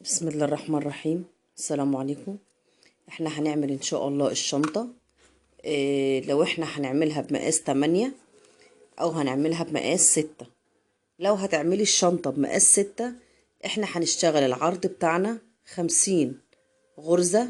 بسم الله الرحمن الرحيم. السلام عليكم. احنا هنعمل ان شاء الله الشنطة. لو احنا هنعملها بمقاس 8 او هنعملها بمقاس 6. لو هتعملي الشنطة بمقاس 6 احنا هنشتغل العرض بتاعنا 50 غرزة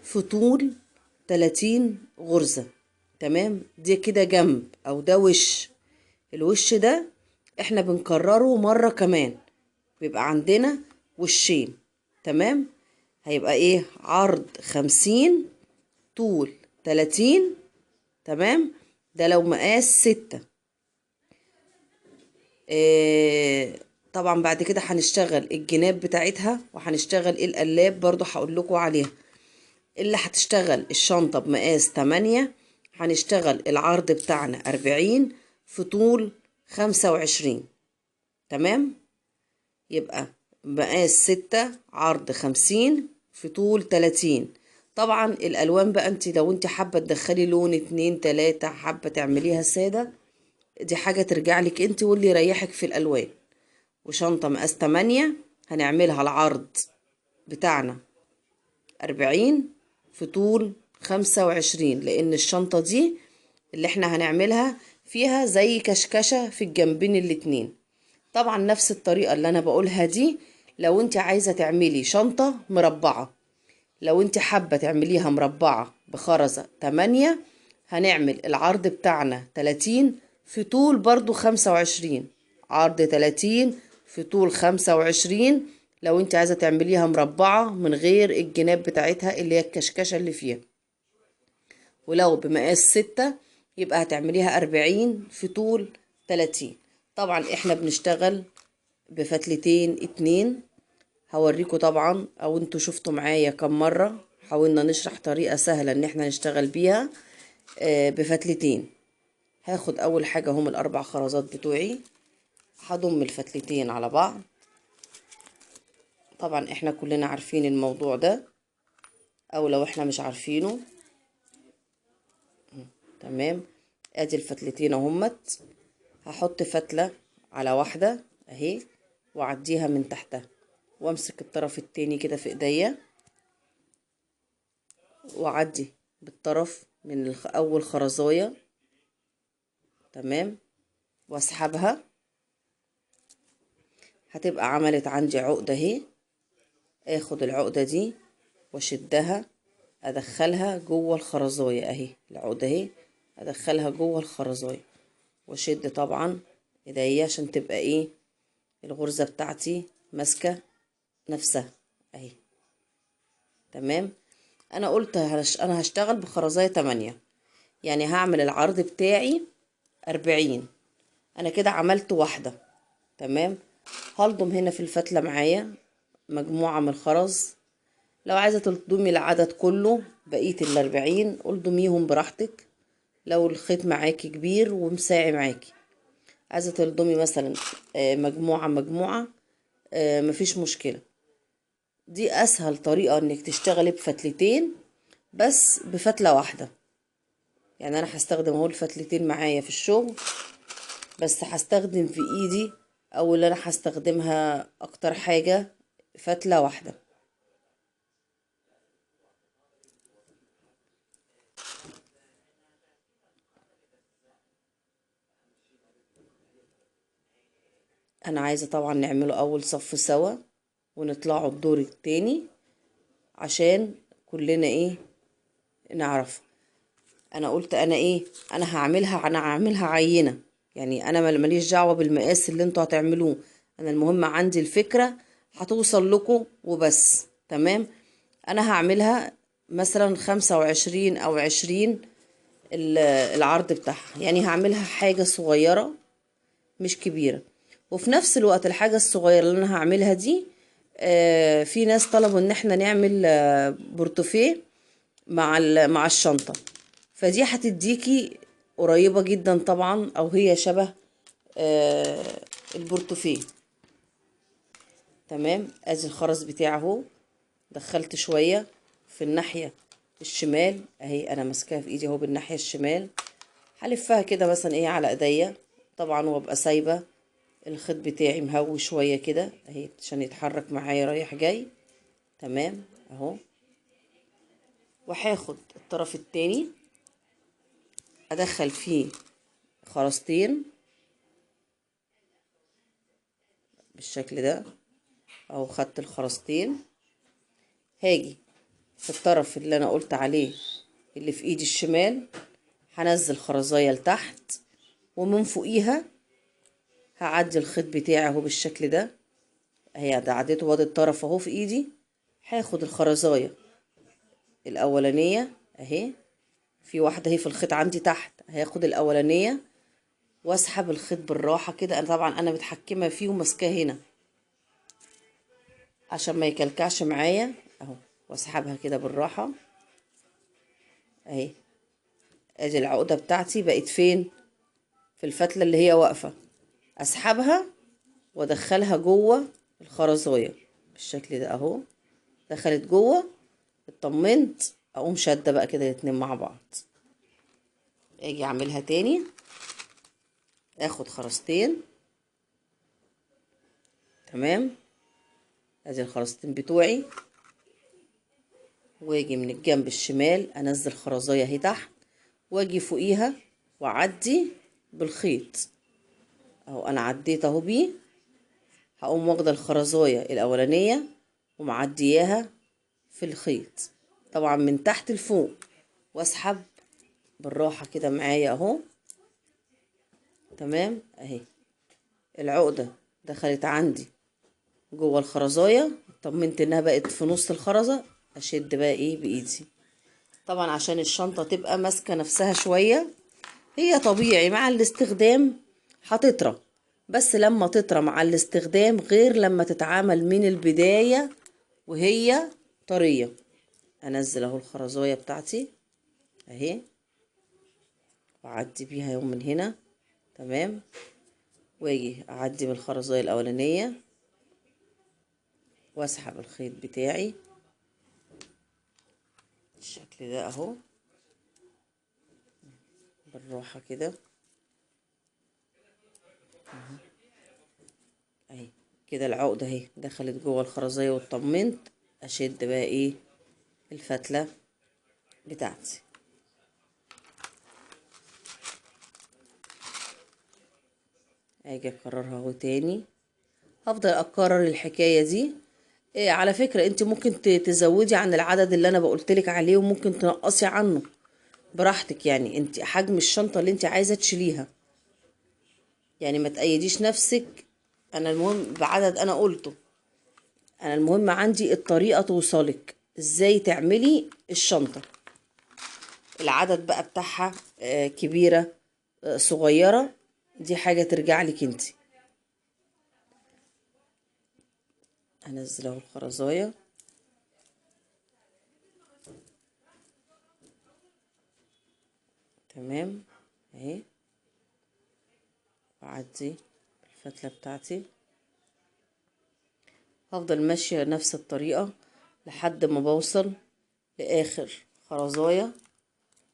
في طول 30 غرزة. تمام، دي كده جنب او ده وش. الوش ده احنا بنكرره مرة كمان، بيبقى عندنا وشين. تمام، هيبقى ايه؟ عرض 50 طول 30. تمام، ده لو مقاس 6. إيه طبعا بعد كده هنشتغل الجناب بتاعتها وهنشتغل القلاب برضو هقول لكم عليها. اللي هتشتغل الشنطة بمقاس 8 هنشتغل العرض بتاعنا 40 في طول 25. تمام، يبقى مقاس 6 عرض 50 في طول 30. طبعا الالوان بقى انت لو انت حابه تدخلي لون 2 3، حابه تعمليها ساده، دي حاجه ترجع لك انت واللي يريحك في الالوان. وشنطه مقاس 8 هنعملها العرض بتاعنا 40 في طول 25، لان الشنطه دي اللي احنا هنعملها فيها زي كشكشه في الجنبين الاتنين. طبعا نفس الطريقة اللي انا بقولها دي لو انت عايزة تعملي شنطة مربعة. لو انت حابة تعمليها مربعة بخرزة 8 هنعمل العرض بتاعنا 30 في طول برضو 25. عرض 30 في طول 25 لو انت عايزة تعمليها مربعة من غير الجناب بتاعتها اللي هي الكشكشة اللي فيها. ولو بمقاس 6 يبقى هتعمليها 40 في طول 30. طبعا احنا بنشتغل بفتلتين 2. هوريكم طبعا او انتوا شفتوا معايا كم مرة حاولنا نشرح طريقة سهلة ان احنا نشتغل بيها بفتلتين. هاخد اول حاجة هم الاربع خرزات بتوعي، هضم الفتلتين على بعض. طبعا احنا كلنا عارفين الموضوع ده، او لو احنا مش عارفينه. تمام، ادي الفتلتين اهمت. هحط فتلة على واحدة اهي واعديها من تحتها، وامسك الطرف التاني كده في ايديا واعدي بالطرف من اول خرزاية. تمام، واسحبها. هتبقى عملت عندي عقدة اهي. اخد العقدة دي واشدها، ادخلها جوه الخرزاية اهي. العقدة اهي ادخلها جوه الخرزاية واشد طبعا ايديا عشان تبقى ايه الغرزة بتاعتي ماسكة نفسها اهي. تمام، انا قلت انا هشتغل بخرزاية 8، يعني هعمل العرض بتاعي 40. انا كده عملت واحدة. تمام، هلضم هنا في الفتلة معايا مجموعة من الخرز. لو عايزة تلضمي العدد كله بقية 40 الضميهم براحتك. لو الخيط معاكي كبير ومساعي معاكي، عايزة تلضمي مثلا مجموعة مجموعة، مفيش مشكلة. دي اسهل طريقة انك تشتغلي بفتلتين بس بفتلة واحدة. يعني انا هستخدم اهو الفتلتين معايا في الشغل، بس هستخدم في ايدي او اللي انا هستخدمها اكتر حاجة فتلة واحدة. انا عايزة طبعا نعمله اول صف سوا ونطلعوا الدور التاني عشان كلنا ايه نعرف. انا قلت انا ايه، انا هعملها عينة. يعني انا ماليش دعوة بالمقاس اللي انتوا هتعملوه، انا المهم عندي الفكرة هتوصل لكم وبس. تمام، انا هعملها مثلا 25 او 20 العرض بتاعها، يعني هعملها حاجة صغيرة مش كبيرة. وفي نفس الوقت الحاجة الصغيرة اللي انا هعملها دي في ناس طلبوا ان احنا نعمل بورتوفيه مع الشنطة. فدي هتديكي قريبة جدا طبعا، او هي شبه آه البورتوفيه. تمام، ادي الخرز بتاعه اهو. دخلت شوية في الناحية الشمال اهي، انا ماسكاها في ايدي اهو بالناحية الشمال. هلفها كده مثلا ايه على ايديا طبعا، وابقى سايبة الخيط بتاعي مهوي شوية كده اهي عشان يتحرك معايا رايح جاي. تمام اهو. وهاخد الطرف التاني ادخل فيه خرزتين بالشكل ده اهو. خدت الخرزتين، هاجي في الطرف اللي انا قلت عليه اللي في ايدي الشمال هنزل خرزايه لتحت، ومن فوقيها هعدي الخيط بتاعي اهو بالشكل ده اهي. ده عديته وادي الطرف اهو في ايدي. هاخد الخرزايه الاولانيه اهي، في واحده اهي في الخيط عندي تحت، هاخد الاولانيه واسحب الخيط بالراحه كده. انا طبعا انا متحكمه فيه وماسكاه هنا عشان ما يكلكعش معايا اهو، واسحبها كده بالراحه اهي. ادي العقده بتاعتي بقت فين؟ في الفتله اللي هي واقفه. اسحبها وادخلها جوه الخرزايه بالشكل ده اهو. دخلت جوه، اطمنت، اقوم شاده بقى كده الاتنين مع بعض. اجي اعملها تاني، اخد خرزتين تمام. ادي الخرزتين بتوعي، واجي من الجنب الشمال انزل خرزايه اهي تحت، واجي فوقيها واعدي بالخيط اهو. انا عديت اهو بيه، هقوم واخده الخرزايه الاولانيه ومعدياها في الخيط طبعا من تحت لفوق، واسحب بالراحه كده معايا اهو. تمام اهي. العقده دخلت عندي جوه الخرزايه، طمنت انها بقت في نص الخرزه. اشد بقى ايه بايدي طبعا عشان الشنطه تبقى ماسكه نفسها شويه. هي طبيعي مع الاستخدام هتطرى، بس لما تطرى مع الاستخدام غير لما تتعامل من البدايه وهي طريه. انزل اهو الخرزايه بتاعتي اهي، واعدي بيها يوم من هنا تمام. واجي اعدي بالخرزايه الاولانيه واسحب الخيط بتاعي بالشكل ده اهو بالراحه كده اهي. كده العقده اهي دخلت جوه الخرزايه واطمنت. اشد بقى ايه الفتله بتاعتي. اجي اكررها اهو تاني، هفضل اكرر الحكايه دي. إيه على فكره انت ممكن تزودي عن العدد اللي انا بقولتلك عليه، وممكن تنقصي عنه براحتك. يعني انت حجم الشنطه اللي انت عايزه تشيليها، يعني ما تقيديش نفسك. انا المهم بعدد انا قلته، انا المهم عندي الطريقه توصلك ازاي تعملي الشنطه. العدد بقى بتاعها كبيره صغيره، دي حاجه ترجع لك انت. هنزل اهو الخرزايه تمام اهي، واعدي الفتله بتاعتي. هفضل ماشيه نفس الطريقه لحد ما بوصل لاخر خرزايه.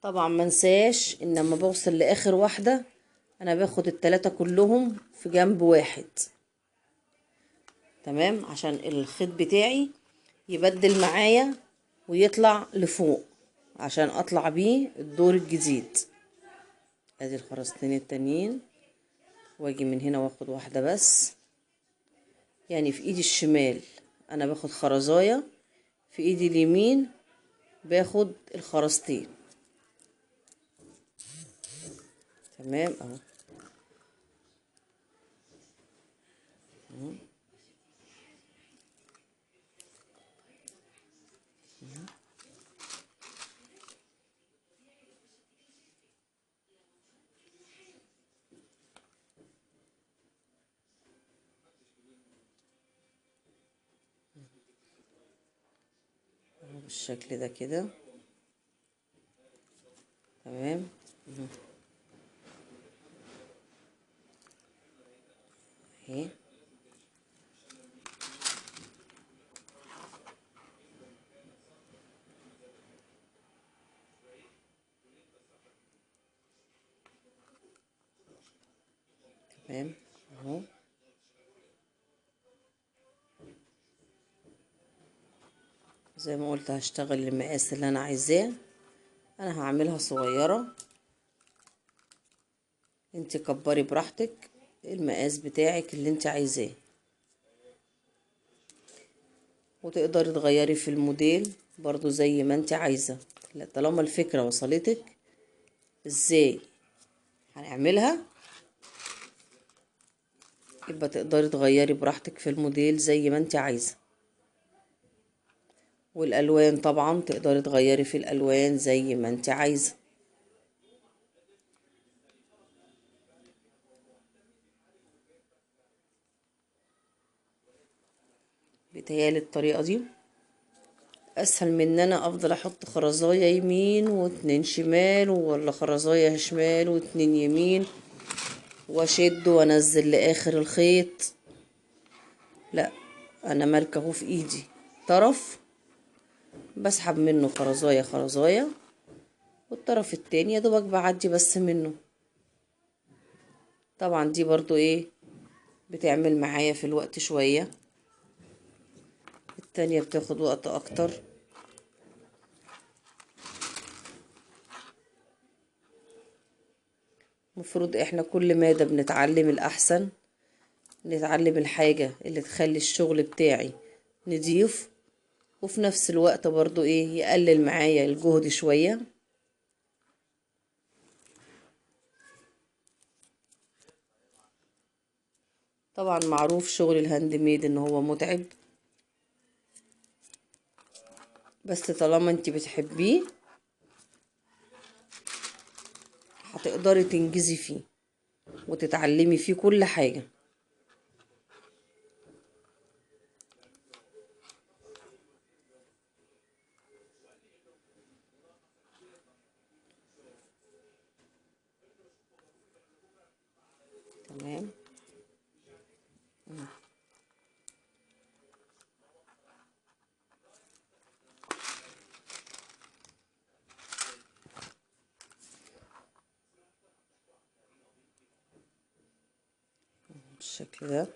طبعا منساش ان لما بوصل لاخر واحده انا باخد التلاتة كلهم في جنب واحد تمام، عشان الخيط بتاعي يبدل معايا ويطلع لفوق عشان اطلع بيه الدور الجديد. ادي الخرزتين التانيين، واجي من هنا واخد واحدة بس. يعني في ايدي الشمال انا باخد خرزاية، في ايدي اليمين باخد الخرزتين تمام اهو. بالشكل ده كده تمام اهي. تمام اهو. زي ما قلت هشتغل المقاس اللي انا عايزاه. انا هعملها صغيرة، انت كبري براحتك المقاس بتاعك اللي انت عايزاه، وتقدري تغيري في الموديل برضو زي ما انت عايزة. لا، طالما الفكرة وصلتك ازاي هنعملها، يبقى تقدري تغيري براحتك في الموديل زي ما انت عايزة. والالوان طبعا تقدري تغيري في الالوان زي ما انت عايزة. بيتهيالي الطريقة دي اسهل من ان انا افضل احط خرزاية يمين واتنين شمال، ولا خرزاية شمال واتنين يمين، واشد وانزل لاخر الخيط. لا، انا مالكه اهو في ايدي طرف بسحب منه خرزاية خرزاية، والطرف التاني يا دوبك بعدي بس منه. طبعا دي برضو ايه بتعمل معايا في الوقت شوية، التانية بتاخد وقت اكتر. مفروض احنا كل مادة بنتعلم الاحسن، نتعلم الحاجة اللي تخلي الشغل بتاعي نضيف، وفي نفس الوقت برضو ايه يقلل معايا الجهد شوية. طبعا معروف شغل الهاند ميد ان هو متعب، بس طالما انت بتحبيه هتقدري تنجزي فيه وتتعلمي فيه كل حاجة. تمام. بالشكل ده.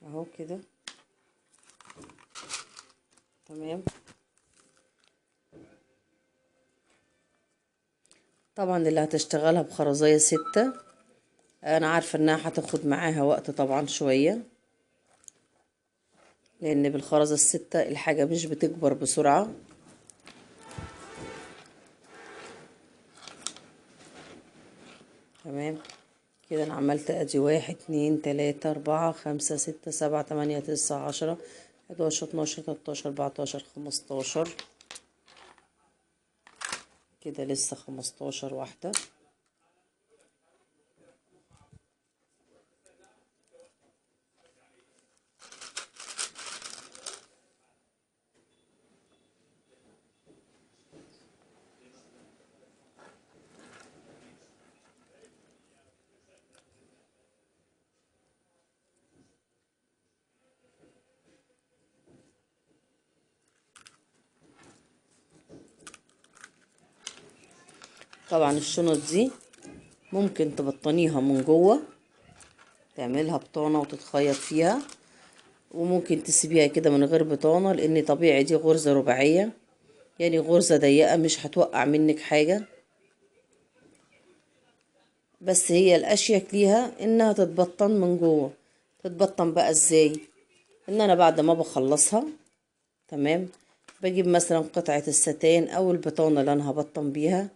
اهو كده. تمام. طبعا اللي هتشتغلها بخرزية 6، انا عارفة انها هتاخد معاها وقت طبعا شوية، لان بالخرزة 6 الحاجة مش بتكبر بسرعة. تمام. كده انا عملت ادي 1 2 3 4 5 6 7 8 9 10 11 12 13 14 15. كده لسه 15 واحدة. طبعا الشنط دي ممكن تبطنيها من جوه، تعملها بطانة وتتخيط فيها، وممكن تسيبيها كده من غير بطانة، لان طبيعي دي غرزة رباعية، يعني غرزة ضيقة مش هتوقع منك حاجة. بس هي الاشيك ليها انها تتبطن من جوه. تتبطن بقى ازاي؟ ان انا بعد ما بخلصها، تمام، بجيب مثلا قطعة الستان او البطانة اللي انا هبطن بيها،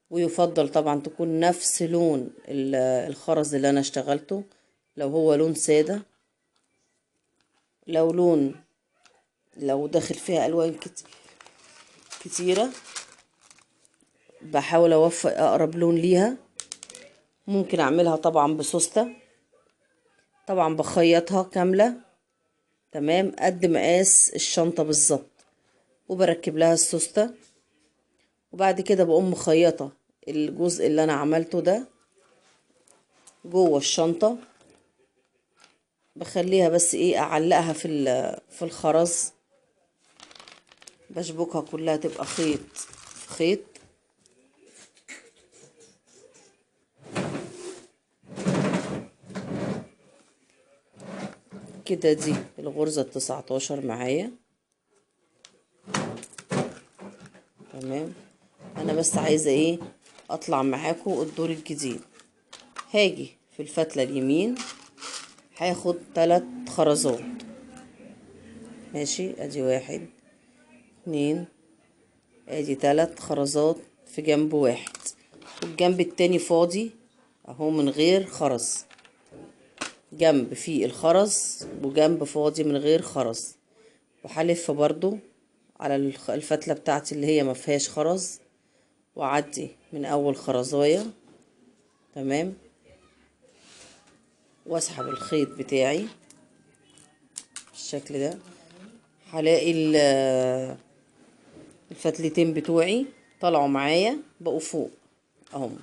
ويفضل طبعا تكون نفس لون الخرز اللي انا اشتغلته، لو هو لون سادة. لو لون، لو داخل فيها الوان كتيرة، بحاول اوفق اقرب لون ليها. ممكن اعملها طبعا بسوستة، طبعا بخيطها كاملة تمام قد مقاس الشنطة بالظبط، وبركب لها السوستة، وبعد كده بقوم مخيطة الجزء اللي انا عملته ده جوه الشنطة. بخليها بس ايه اعلقها في الخرز، بشبكها كلها تبقى خيط في خيط. كده دي الغرزة ال19 معايا. تمام. انا بس عايزة ايه اطلع معاكم الدور الجديد. هاجي في الفتلة اليمين هاخد 3 خرزات. ماشي، ادي 1 2، ادي 3 خرزات في جنب واحد، والجنب التاني فاضي اهو من غير خرز. جنب فيه الخرز وجنب فاضي من غير خرز. وهلف برضو على الفتلة بتاعتي اللي هي ما فيهاش خرز، واعدي من اول خرزايه. تمام. واسحب الخيط بتاعي بالشكل ده. هلاقي الفتلتين بتوعي طلعوا معايا بقوا فوق اهم.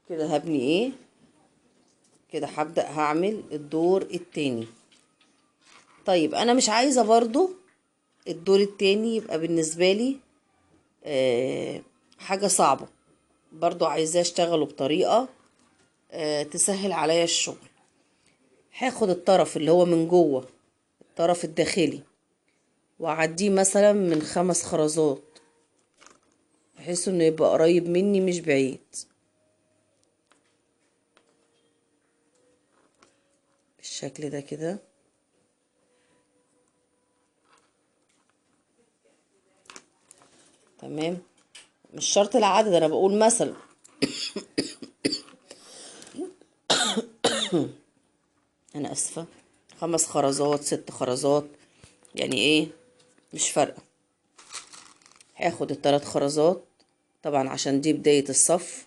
كده هبني ايه، كده هبدأ هعمل الدور التاني. طيب انا مش عايزة برضو الدور التاني يبقى بالنسبة لي حاجة صعبة، برضو عايزاه اشتغله بطريقة تسهل عليا الشغل. هاخد الطرف اللي هو من جوه، الطرف الداخلي، واعديه مثلا من 5 خرزات بحيث انه يبقى قريب مني مش بعيد بالشكل ده كده. تمام. مش شرط العدد، انا بقول مثلا انا اسفة 5 خرزات 6 خرزات، يعني ايه مش فارقة. هاخد ال3 خرزات طبعا عشان دي بداية الصف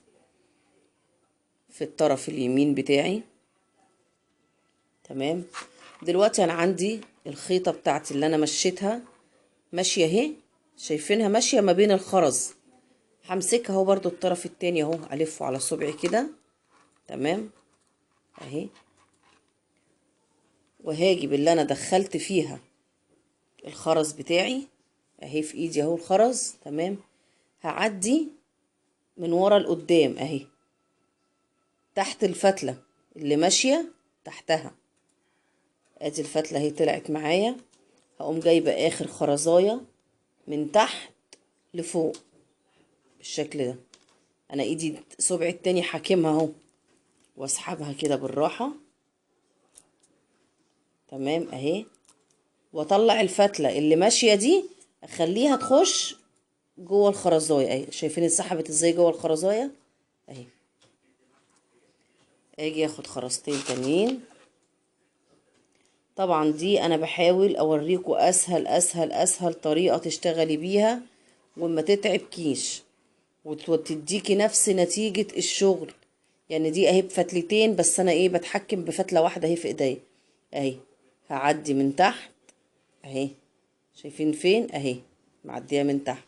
في الطرف اليمين بتاعي. تمام. دلوقتي انا عندي الخيطة بتاعتي اللي انا مشيتها ماشية اهي، شايفينها ماشية ما بين الخرز. همسكها اهو برضو الطرف التاني اهو الفه على صبعي كده. تمام اهي. وهاجي باللي انا دخلت فيها الخرز بتاعي اهي في ايدي اهو الخرز. تمام. هعدي من ورا لقدام اهي تحت الفتلة اللي ماشية تحتها. ادي الفتلة اهي طلعت معايا. هقوم جايبة اخر خرزاية من تحت لفوق بالشكل ده. انا ايدي صبعي التاني حاكمها اهو، واسحبها كده بالراحة. تمام اهي. واطلع الفتلة اللي ماشية دي اخليها تخش جوه الخرزاية اهي. شايفين اتسحبت ازاي جوه الخرزاية اهي. اجي اخد خرزتين تانيين. طبعا دي انا بحاول اوريكم اسهل طريقة تشتغلي بيها وما تتعبكيش وتديكي نفس نتيجة الشغل. يعني دي اهي بفتلتين بس انا ايه بتحكم بفتلة واحدة اهي في ايديا اهي. هعدي من تحت اهي. شايفين فين اهي معدية من تحت.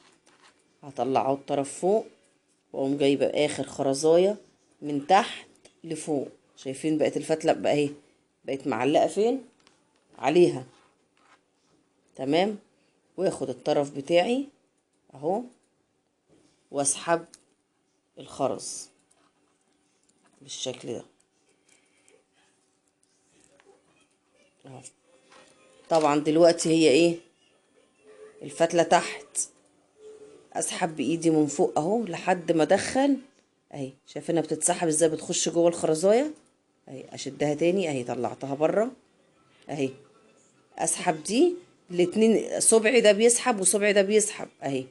هطلعه الطرف فوق واقوم جايبة اخر خرزاية من تحت لفوق. شايفين بقت الفتلة بقى اهي بقت معلقة فين عليها. تمام. واخد الطرف بتاعي اهو واسحب الخرز بالشكل ده اهو. طبعا دلوقتي هي ايه الفتلة تحت، اسحب بايدي من فوق اهو لحد ما ادخل اهي. شايفينها بتتسحب ازاي بتخش جوه الخرزايه اهي. اشدها تاني اهي طلعتها بره اهي. اسحب دي الاتنين، صبعي ده بيسحب وصبعي ده بيسحب اهي،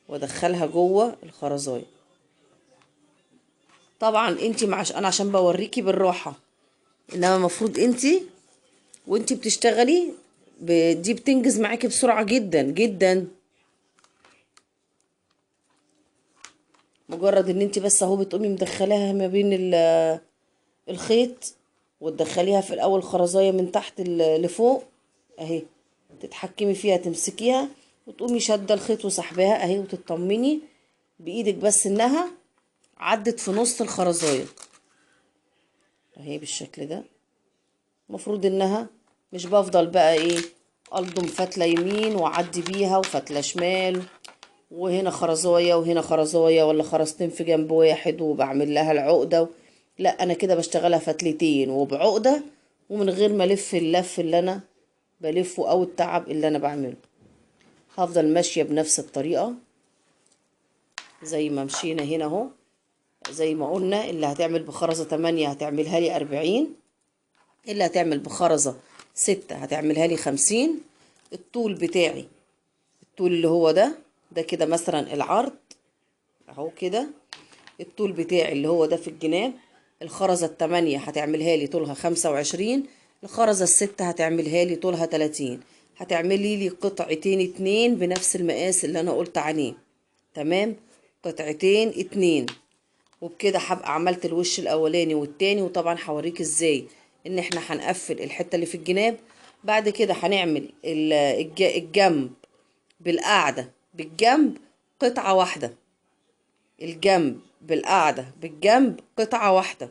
وادخلها جوه الخرزايه. طبعا انتي انا عشان بوريكي بالراحه، انما المفروض انتي وانتي بتشتغلي دي بتنجز معاكي بسرعه جدا جدا. مجرد ان انتي بس اهو بتقومي مدخلاها ما بين الخيط وتدخليها في الاول خرزايه من تحت لفوق اهي. تتحكمي فيها تمسكيها وتقومي شادة الخيط وسحباها اهي، وتطمني بايدك بس انها عدت في نص الخرزايه اهي بالشكل ده. المفروض انها مش بفضل بقى ايه الضم فتله يمين واعدي بيها وفتله شمال، وهنا خرزايه وهنا خرزايه، ولا خرزتين في جنب واحد وبعمل لها العقده. لا، انا كده بشتغلها فتلتين وبعقده، ومن غير ما الف اللف اللي انا بلفه او التعب اللي انا بعمله. هفضل ماشيه بنفس الطريقه زي ما مشينا هنا اهو. زي ما قلنا، اللي هتعمل بخرزه 8 هتعملها لي 40، اللي هتعمل بخرزه 6 هتعملها لي 50. الطول بتاعي، الطول اللي هو ده كده مثلا العرض اهو كده. الطول بتاعي اللي هو ده في الجناب، الخرزة 8 هتعملها لي طولها 25، الخرزة 6 هتعملها لي طولها 30. هتعملي لي قطعتين اتنين بنفس المقاس اللي انا قلت عليه. تمام، قطعتين اتنين. وبكده هبقى عملت الوش الاولاني والتاني. وطبعا هوريك ازاي ان احنا هنقفل الحتة اللي في الجناب. بعد كده هنعمل الجنب بالقاعدة بالجنب قطعة واحدة، الجنب بالقاعدة بالجنب قطعة واحدة.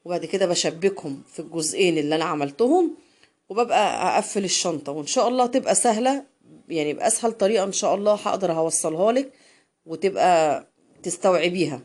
وبعد كده بشبكهم في الجزئين اللي انا عملتهم، وببقى اقفل الشنطة. وان شاء الله تبقى سهلة، يعني بأسهل طريقة ان شاء الله هقدر اوصلها لك وتبقى تستوعبيها.